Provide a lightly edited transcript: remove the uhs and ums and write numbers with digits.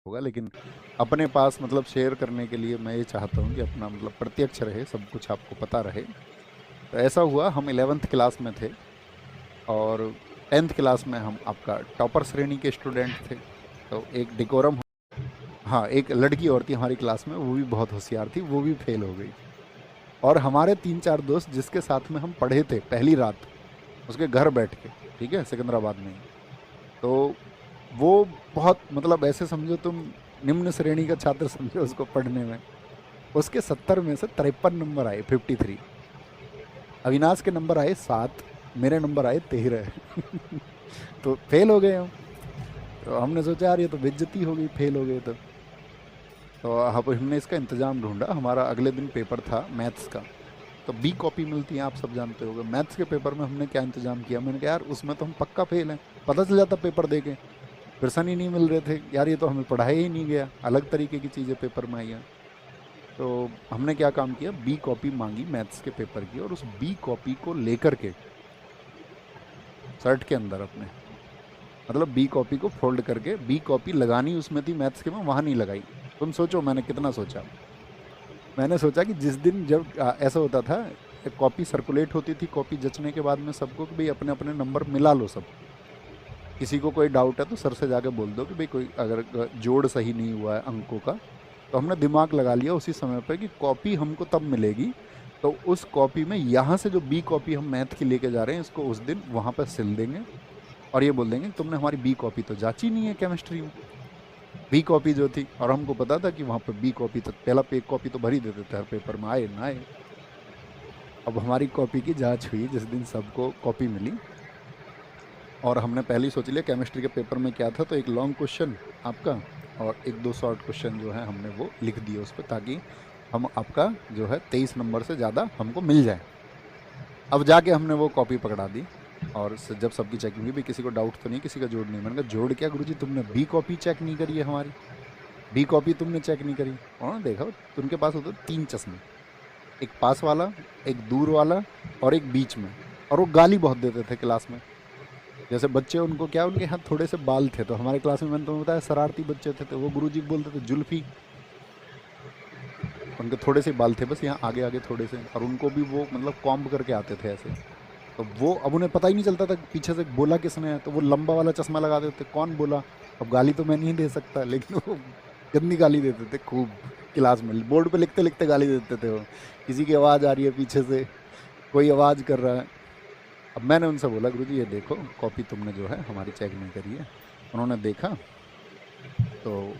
होगा, लेकिन अपने पास मतलब शेयर करने के लिए मैं ये चाहता हूँ कि अपना मतलब प्रत्यक्ष रहे, सब कुछ आपको पता रहे। तो ऐसा हुआ, हम 11th क्लास में थे और 10th क्लास में हम आपका टॉपर श्रेणी के स्टूडेंट थे। तो एक डेकोरम, हाँ एक लड़की और थी हमारी क्लास में, वो भी बहुत होशियार थी, वो भी फेल हो गई। और हमारे 3-4 दोस्त जिसके साथ में हम पढ़े थे पहली रात, उसके घर बैठ के, ठीक है, सिकंदराबाद में ही। तो वो बहुत मतलब ऐसे समझो तुम, निम्न श्रेणी का छात्र समझो उसको पढ़ने में। उसके 70 में से 53 नंबर आए, 53। अविनाश के नंबर आए 7, मेरे नंबर आए 13। तो फेल हो गए हम। तो हमने सोचा यार ये तो बेइज्जती हो गई, फेल हो गए तो अब हमने इसका इंतजाम ढूंढा। हमारा अगले दिन पेपर था मैथ्स का, तो बी कॉपी मिलती है, आप सब जानते होंगे। मैथ्स के पेपर में हमने क्या इंतजाम किया, मैंने कहा यार उसमें तो हम पक्का फेल हैं, पता चल जाता पेपर दे के। प्रश्न ही नहीं मिल रहे थे यार, ये तो हमें पढ़ाया ही नहीं गया, अलग तरीके की चीज़ें पेपर में आई हैं। तो हमने क्या काम किया, बी कॉपी मांगी मैथ्स के पेपर की, और उस बी कॉपी को लेकर के शर्ट के अंदर अपने, मतलब बी कॉपी को फोल्ड करके, बी कॉपी लगानी उसमें थी मैथ्स के में, वहाँ नहीं लगाई। तुम सोचो मैंने कितना सोचा। मैंने सोचा कि जिस दिन जब ऐसा होता था, कॉपी सर्कुलेट होती थी, कॉपी जचने के बाद में सबको कि भाई अपने अपने नंबर मिला लो सब। किसी को कोई डाउट है तो सर से जाके बोल दो कि भाई कोई अगर जोड़ सही नहीं हुआ है अंकों का। तो हमने दिमाग लगा लिया उसी समय पर कि कॉपी हमको तब मिलेगी, तो उस कॉपी में यहाँ से जो बी कॉपी हम मैथ की लेके जा रहे हैं, इसको उस दिन वहाँ पर सिल देंगे और ये बोल देंगे कि तुमने हमारी बी कॉपी तो जांची नहीं है केमिस्ट्री में, बी कॉपी जो थी। और हमको पता था कि वहाँ पर बी कॉपी तो पहला कॉपी तो भर ही देते थे हर पेपर में, आए ना आए। अब हमारी कॉपी की जांच हुई जिस दिन सबको कॉपी मिली, और हमने पहले ही सोच लिया केमिस्ट्री के पेपर में क्या था, तो एक लॉन्ग क्वेश्चन आपका और एक दो शॉर्ट क्वेश्चन जो है हमने वो लिख दिए उस पर, ताकि हम आपका जो है 23 नंबर से ज़्यादा हमको मिल जाए। अब जाके हमने वो कॉपी पकड़ा दी, और जब सबकी चेकिंग हुई, भी किसी को डाउट तो नहीं, किसी का जोड़ नहीं। मैंने कहा जोड़ क्या गुरुजी, तुमने बी कॉपी चेक नहीं करी है हमारी, बी कॉपी तुमने चेक नहीं करी। उन्होंने देखा तो उनके पास होते 3 चश्मे, एक पास वाला, एक दूर वाला और एक बीच में। और वो गाली बहुत देते थे क्लास में। जैसे बच्चे, उनको क्या, उनके यहाँ थोड़े से बाल थे, तो हमारे क्लास में मैंने तुम्हें बताया शरारती बच्चे थे, तो वो गुरुजी को बोलते थे जुल्फी। उनके थोड़े से बाल थे बस यहाँ आगे आगे थोड़े से, और उनको भी वो मतलब कॉम्ब करके आते थे ऐसे। तो वो, अब उन्हें पता ही नहीं चलता था पीछे से बोला किसने है, तो वो लंबा वाला चश्मा लगा देते थे, कौन बोला। अब गाली तो मैं नहीं दे सकता, लेकिन वो गंदी गाली देते थे खूब। क्लास में बोर्ड पे लिखते लिखते गाली देते थे वो, किसी की आवाज़ आ रही है पीछे से, कोई आवाज़ कर रहा है। अब मैंने उनसे बोला गुरुजी ये देखो कॉपी तुमने जो है हमारी चेक नहीं करी है। उन्होंने देखा तो